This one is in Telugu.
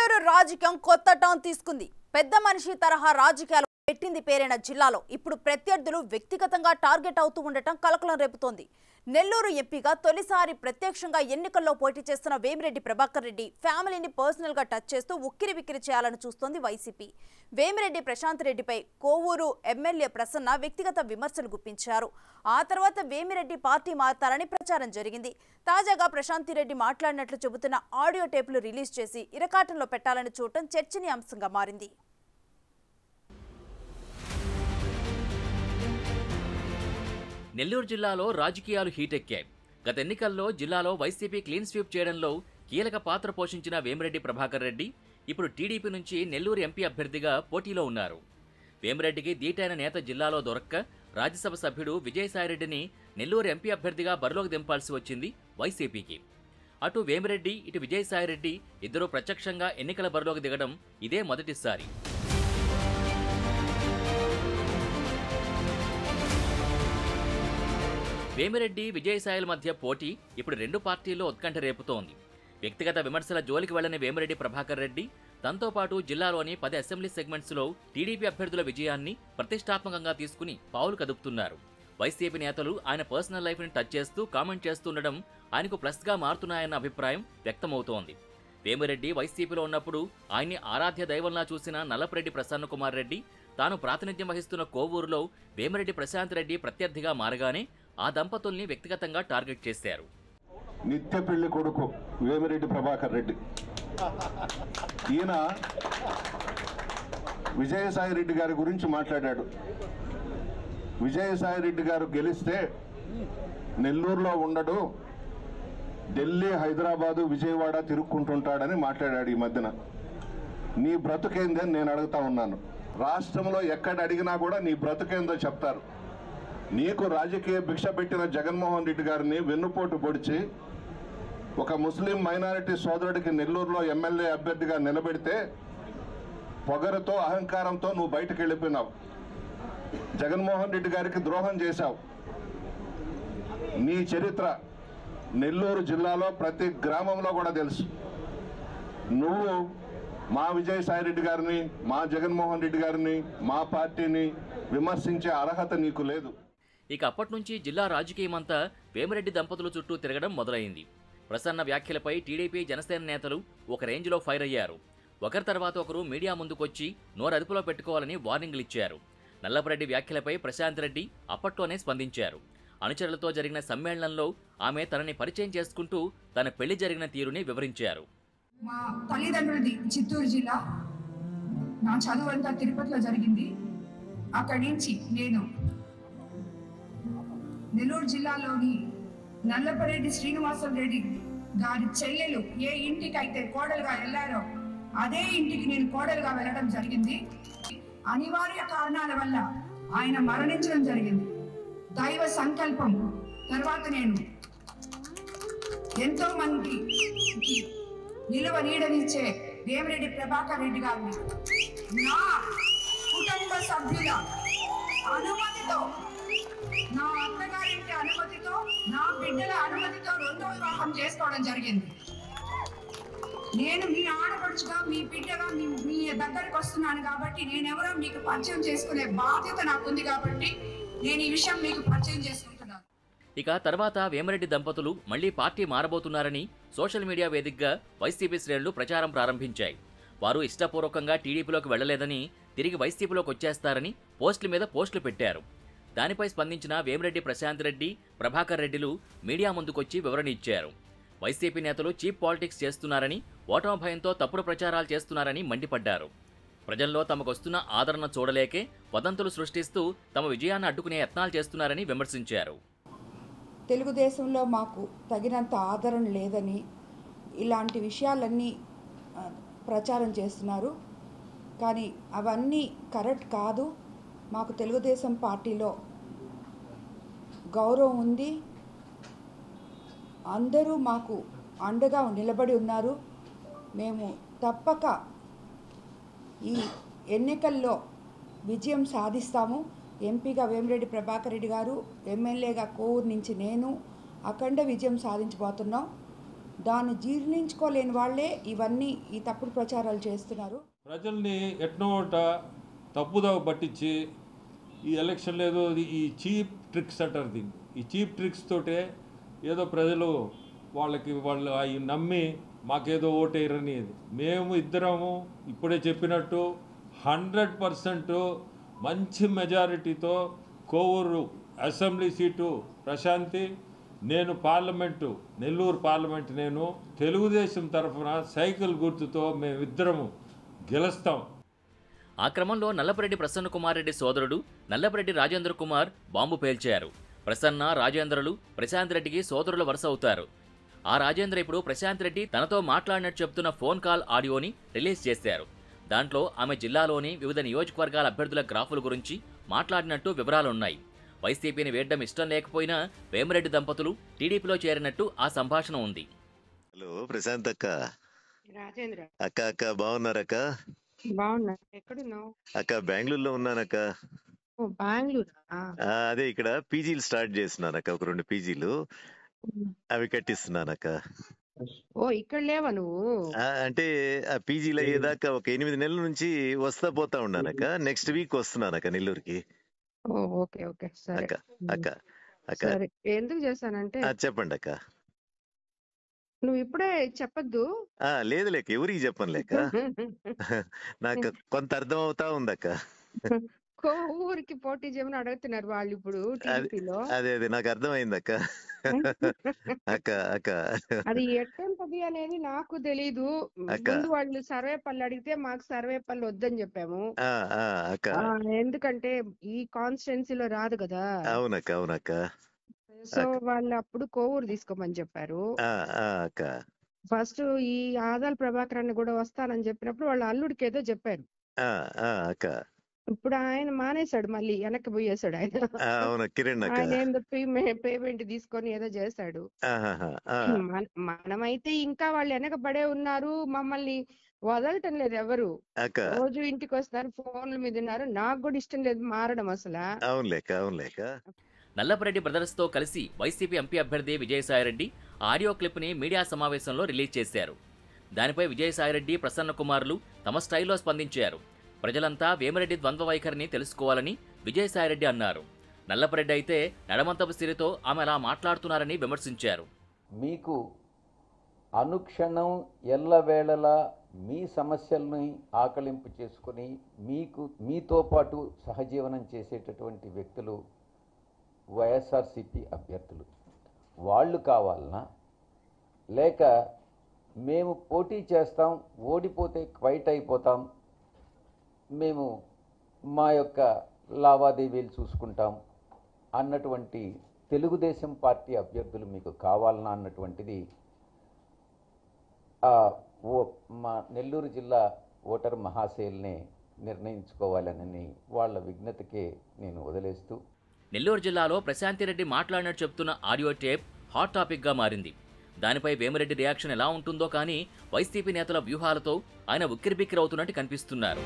నెల్లూరు రాజకీయం కొత్త టర్న్ తీసుకుంది. పెద్ద మనిషి తరహా రాజకీయాలు పెట్టింది పేరైన జిల్లాలో ఇప్పుడు ప్రత్యర్థులు వ్యక్తిగతంగా టార్గెట్ అవుతూ ఉండటం కలకలం రేపుతోంది. నెల్లూరు ఎంపీగా తొలిసారి ప్రత్యక్షంగా ఎన్నికల్లో పోటీ చేస్తున్న వేమిరెడ్డి ప్రభాకర్ రెడ్డి ఫ్యామిలీని పర్సనల్ గా టచ్ చేస్తూ ఉక్కిరిబిక్కిరి చేయాలని చూస్తోంది వైసీపీ. వేమిరెడ్డి ప్రశాంత్ రెడ్డిపై కోవూరు ఎమ్మెల్యే ప్రసన్న వ్యక్తిగత విమర్శలు గుప్పించారు. ఆ తర్వాత వేమిరెడ్డి పార్టీ మారతారని ప్రచారం జరిగింది. తాజాగా ప్రశాంత్ రెడ్డి మాట్లాడినట్లు చెబుతున్న ఆడియో టేపులు రిలీజ్ చేసి ఇరకాటంలో పెట్టాలని చూడటం చర్చనీయాంశంగా మారింది. నెల్లూరు జిల్లాలో రాజకీయాలు హీటెక్కాయి. గత ఎన్నికల్లో జిల్లాలో వైసీపీ క్లీన్ స్వీప్ చేయడంలో కీలక పాత్ర పోషించిన వేమిరెడ్డి ప్రభాకర్ రెడ్డి ఇప్పుడు టీడీపీ నుంచి నెల్లూరు ఎంపీ అభ్యర్థిగా పోటీలో ఉన్నారు. వేమిరెడ్డికి దీటైన నేత జిల్లాలో దొరక్క రాజ్యసభ సభ్యుడు విజయసాయిరెడ్డిని నెల్లూరు ఎంపీ అభ్యర్థిగా బరిలోకి దింపాల్సి వచ్చింది వైసీపీకి. అటు వేమిరెడ్డి ఇటు విజయసాయిరెడ్డి ఇద్దరూ ప్రత్యక్షంగా ఎన్నికల బరిలోకి దిగడం ఇదే మొదటిసారి. వేమిరెడ్డి విజయసాయిల మధ్య పోటీ ఇప్పుడు రెండు పార్టీల్లో ఉత్కంఠ రేపుతోంది. వ్యక్తిగత విమర్శల జోలికి వెళ్లని వేమిరెడ్డి ప్రభాకర్ రెడ్డి తనతో పాటు జిల్లాలోని 10 అసెంబ్లీ సెగ్మెంట్స్లో టీడీపీ అభ్యర్థుల విజయాన్ని ప్రతిష్టాత్మకంగా తీసుకుని పావులు కదుపుతున్నారు. వైసీపీ నేతలు ఆయన పర్సనల్ లైఫ్ని టచ్ చేస్తూ కామెంట్ చేస్తుండడం ఆయనకు ప్లస్గా మారుతున్నాయన్న అభిప్రాయం వ్యక్తమవుతోంది. వేమిరెడ్డి వైసీపీలో ఉన్నప్పుడు ఆయన్ని ఆరాధ్య దైవంలా చూసిన నల్లపరెడ్డి ప్రసన్న కుమార్ రెడ్డి తాను ప్రాతినిధ్యం వహిస్తున్న కోవూరులో వేమిరెడ్డి ప్రశాంత్ రెడ్డి ప్రత్యర్థిగా మారగానే ఆ దంపతుల్ని వ్యక్తిగతంగా టార్గెట్ చేశారు. నిత్య పెళ్లి కొడుకు వేమిరెడ్డి ప్రభాకర్ రెడ్డి ఈయన విజయసాయి రెడ్డి గారి గురించి మాట్లాడాడు. విజయసాయి రెడ్డి గారు గెలిస్తే నెల్లూరులో ఉండడు, ఢిల్లీ, హైదరాబాదు, విజయవాడ తిరుక్కుంటుంటాడని మాట్లాడాడు. ఈ మధ్యన నీ బ్రతుకేందని నేను అడుగుతా ఉన్నాను. రాష్ట్రంలో ఎక్కడ అడిగినా కూడా నీ బ్రతుకేందో చెప్తారు. నీకు రాజకీయ భిక్ష పెట్టిన జగన్మోహన్ రెడ్డి గారిని వెన్నుపోటు పొడిచి ఒక ముస్లిం మైనారిటీ సోదరుడికి నెల్లూరులో ఎమ్మెల్యే అభ్యర్థిగా నిలబెడితే పొగరుతో అహంకారంతో నువ్వు బయటకు వెళ్ళిపోయినావు. జగన్మోహన్ రెడ్డి గారికి ద్రోహం చేశావు. నీ చరిత్ర నెల్లూరు జిల్లాలో ప్రతి గ్రామంలో కూడా తెలుసు. నువ్వు మా విజయసాయి రెడ్డి గారిని, మా జగన్మోహన్ రెడ్డి గారిని, మా పార్టీని విమర్శించే అర్హత నీకు లేదు. ఇక అప్పటి నుంచి జిల్లా రాజకీయమంతా వేమిరెడ్డి దంపతుల చుట్టూ తిరగడం మొదలైంది. ప్రసన్న వ్యాఖ్యలపై టీడీపీ, జనసేన నేతలు ఒక రేంజ్లో ఫైర్ అయ్యారు. ఒకరి తర్వాత ఒకరు మీడియా ముందుకొచ్చి నోరు అదుపులో పెట్టుకోవాలని వార్నింగ్లు ఇచ్చారు. నల్లపరెడ్డి వ్యాఖ్యలపై ప్రశాంత్ రెడ్డి అప్పట్లోనే స్పందించారు. అనుచరులతో జరిగిన సమ్మేళనంలో ఆమె తనని పరిచయం చేసుకుంటూ తన పెళ్లి జరిగిన తీరుని వివరించారు. మా తల్లిదండ్రులది చిత్తూరు జిల్లా, నా చదువంతా తిరుపతిలో జరిగింది. అక్కడి నుంచి నేను నెల్లూరు జిల్లాలోని నల్లపరెడ్డి శ్రీనివాసన్ రెడ్డి గారి చెల్లెలు ఏ ఇంటికి అయితే కోడలుగా వెళ్ళారో అదే ఇంటికి నేను కోడలుగా వెళ్ళడం జరిగింది. అనివార్య కారణాల వల్ల ఆయన మరణించడం జరిగింది. దైవ సంకల్పం తర్వాత నేను ఎంతో మందికి నిలువ నీడనిచ్చే వేమిరెడ్డి ప్రభాకర్ రెడ్డి గారిని నా కుటుంబ సభ్యుల అనుమతితో, నా అత్తగారింటి అనుమతితో, నా బిడ్డల అనుమతితో రెండో వివాహం చేసుకోవడం జరిగింది. నేను మీ ఆడపడుచుగా, మీ బిడ్డగా మీ దగ్గరికి వస్తున్నాను కాబట్టి నేనెవరో మీకు పరిచయం చేసుకునే బాధ్యత నాకుంది కాబట్టి నేను ఈ విషయం మీకు పరిచయం చేసుకుంటున్నాను. ఇక తర్వాత వేమిరెడ్డి దంపతులు మళ్లీ పార్టీ మారబోతున్నారని సోషల్ మీడియా వేదికగా వైసీపీ శ్రేణులు ప్రచారం ప్రారంభించాయి. వారు ఇష్టపూర్వకంగా టీడీపీలోకి వెళ్లలేదని, తిరిగి వైసీపీలోకి వచ్చేస్తారని పోస్టుల మీద పోస్టులు పెట్టారు. దానిపై స్పందించిన వేమిరెడ్డి ప్రశాంత్ రెడ్డి, ప్రభాకర్ రెడ్డిలు మీడియా ముందుకొచ్చి వివరణ ఇచ్చారు. వైసీపీ నేతలు చీప్ పాలిటిక్స్ చేస్తున్నారని, ఓటమి భయంతో తప్పుడు ప్రచారాలు చేస్తున్నారని మండిపడ్డారు. ప్రజల్లో తమకొస్తున్న ఆదరణ చూడలేకే వదంతులు సృష్టిస్తూ తమ విజయాన్ని అడ్డుకునే యత్నాలు చేస్తున్నారని విమర్శించారు. తెలుగుదేశంలో మాకు తగినంత ఆదరణ లేదని ఇలాంటి విషయాలన్నీ ప్రచారం చేస్తున్నారు. కానీ అవన్నీ కరెక్ట్ కాదు. మాకు తెలుగుదేశం పార్టీలో గౌరవం ఉంది. అందరూ మాకు అండగా నిలబడి ఉన్నారు. మేము తప్పక ఈ ఎన్నికల్లో విజయం సాధిస్తాము. ఎంపీగా వేమిరెడ్డి ప్రభాకర్ రెడ్డి గారు, ఎమ్మెల్యేగా కోవూరు నుంచి నేను అఖండ విజయం సాధించబోతున్నాం. దాన్ని జీర్ణించుకోలేని వాళ్ళే ఇవన్నీ ఈ తప్పుడు ప్రచారాలు చేస్తున్నారు. ప్రజల్ని ఎట్నోట తప్పుదవ పట్టించి ఈ ఎలక్షన్లో ఏదో ఈ చీప్ ట్రిక్స్ అంటారు దీన్ని. ఈ చీప్ ట్రిక్స్ తోటే ఏదో ప్రజలు వాళ్ళు అవి నమ్మి మాకేదో ఓటేయరని. మేము ఇద్దరము ఇప్పుడే చెప్పినట్టు 100% మంచి మెజారిటీతో కోవూరు అసెంబ్లీ సీటు ప్రశాంతి, నేను పార్లమెంటు నెల్లూరు పార్లమెంటు నేను తెలుగుదేశం తరఫున సైకిల్ గుర్తుతో మేమిద్దరము గెలుస్తాం. ఆ క్రమంలో నల్లపరెడ్డి ప్రసన్న కుమార్ రెడ్డి సోదరుడు నల్లపరెడ్డి రాజేంద్ర కుమార్ బాంబు పేల్చారు. ప్రసన్న, రాజేంద్రలు ప్రశాంత్ రెడ్డికి సోదరుల వరుస అవుతారు. ఆ రాజేంద్ర ఇప్పుడు ప్రశాంత్ రెడ్డి తనతో మాట్లాడినట్టు చెప్తున్న ఫోన్ కాల్ ఆడియోని రిలీజ్ చేశారు. దాంట్లో ఆమె జిల్లాలోని వివిధ నియోజకవర్గాల అభ్యర్థుల గ్రాఫుల గురించి మాట్లాడినట్టు వివరాలున్నాయి. వైసీపీని వేయడం ఇష్టం లేకపోయినా వేమిరెడ్డి దంపతులు టీడీపీలో చేరినట్టు ఆ సంభాషణ ఉంది. హలో ప్రశాంత్ అక్క. రాజేంద్ర అక్క బాగున్నారక్క? బాగున్నా. ఎక్కడున్నావు? అక్క బెంగళూరులో ఉన్నానక్క. ఓ బెంగళూరు. అదే ఇక్కడ పీజీలు స్టార్ట్ చేస్తున్నానక్క, ఒక 2 పీజీలు అవి కట్టిస్తున్నానక్క. ఓ ఇక్కడ లేవా నువ్వు? అంటే ఆ పీజీలు అయ్యేదాకా ఒక 8 నెలల నుంచి వస్తా పోతా ఉన్నానక్క. నెక్స్ట్ వీక్ వస్తున్నానక్క నెల్లూరుకి. ఓ ఓకే ఓకే సరే. అక్క అక్క అక్క సరే, ఎందుకు చేశానంటే చెప్పండి అక్క. నువ్వు ఇప్పుడే చెప్పద్దు. లేదు లేక ఎవరికి చెప్పను లేక నాకు కొంత అర్థం అవుతా ఉందక్క. ఊరికి పోటీ చేయమని అడుగుతున్నారు వాళ్ళు ఇప్పుడు టీడీపీలో. అదే నాకు అర్థమైంది అక్క. అక్క అక్క అది ఎట్టంటది అనేది నాకు తెలీదు. ముందు వాళ్ళు సర్వేపల్లి అడిగితే మాకు సర్వేపల్లి వద్దని చెప్పాము. ఎందుకంటే ఈ కాన్స్టిట్యున్సీలో రాదు కదా. అవునక్క అవునక్క. సో వాళ్ళు అప్పుడు కోవూరు తీసుకోమని చెప్పారు. ఫస్ట్ ఈ ఆదాల ప్రభాకరాన్ని కూడా వస్తానని చెప్పినప్పుడు వాళ్ళ అల్లుడికి ఏదో చెప్పారు. ఇప్పుడు ఆయన మానేశాడు, మళ్ళీ వెనక్కి పోయేశాడు. ఆయన ఏందో పేమెంట్ తీసుకొని ఏదో చేశాడు. మనమైతే ఇంకా వాళ్ళు వెనకబడే ఉన్నారు, మమ్మల్ని వదలటం లేదు ఎవరు. రోజు ఇంటికి వస్తున్నారు, ఫోన్ల మీద ఉన్నారు. నాకు కూడా ఇష్టం లేదు మారడం అసలు. నల్లపరెడ్డి బ్రదర్స్ తో కలిసి వైసీపీ ఎంపీ అభ్యర్థి విజయసాయిరెడ్డి ఆడియో క్లిప్ ని మీడియా సమావేశంలో రిలీజ్ చేశారు. దానిపై విజయసాయిరెడ్డి, ప్రసన్న కుమార్లు తమ స్టైల్లో స్పందించారు. ప్రజలంతా వేమిరెడ్డి ద్వంద్వ వైఖరిని తెలుసుకోవాలని విజయసాయిరెడ్డి అన్నారు. నల్లపరెడ్డి అయితే నడమంతపు సిరితో ఆమె అలా మాట్లాడుతున్నారని విమర్శించారు. మీకు అనుక్షణం ఎల్లవేళలా మీ సమస్యల్ని ఆకలింపు చేసుకుని మీతో పాటు సహజీవనం చేసేటటువంటి వ్యక్తులు వైఎస్ఆర్సీపీ అభ్యర్థులు. వాళ్ళు కావాలనా, లేక మేము పోటీ చేస్తాం, ఓడిపోతే క్వైట్ అయిపోతాం, మేము మా యొక్క లావాదేవీలు చూసుకుంటాం అన్నటువంటి తెలుగుదేశం పార్టీ అభ్యర్థులు మీకు కావాలన్నా అన్నటువంటిది మా నెల్లూరు జిల్లా ఓటర్ మహాశయుల్ని నిర్ణయించుకోవాలని వాళ్ళ విజ్ఞతకే నేను వదిలేస్తూ, నెల్లూరు జిల్లాలో ప్రశాంతిరెడ్డి మాట్లాడినట్టు చెప్తున్న ఆడియో టేప్ హాట్ టాపిక్గా మారింది. దానిపై వేమిరెడ్డి రియాక్షన్ ఎలా ఉంటుందో కానీ వైసీపీ నేతల వ్యూహాలతో ఆయన ఉక్కిరిబిక్కిరవుతున్నట్టు కనిపిస్తున్నారు.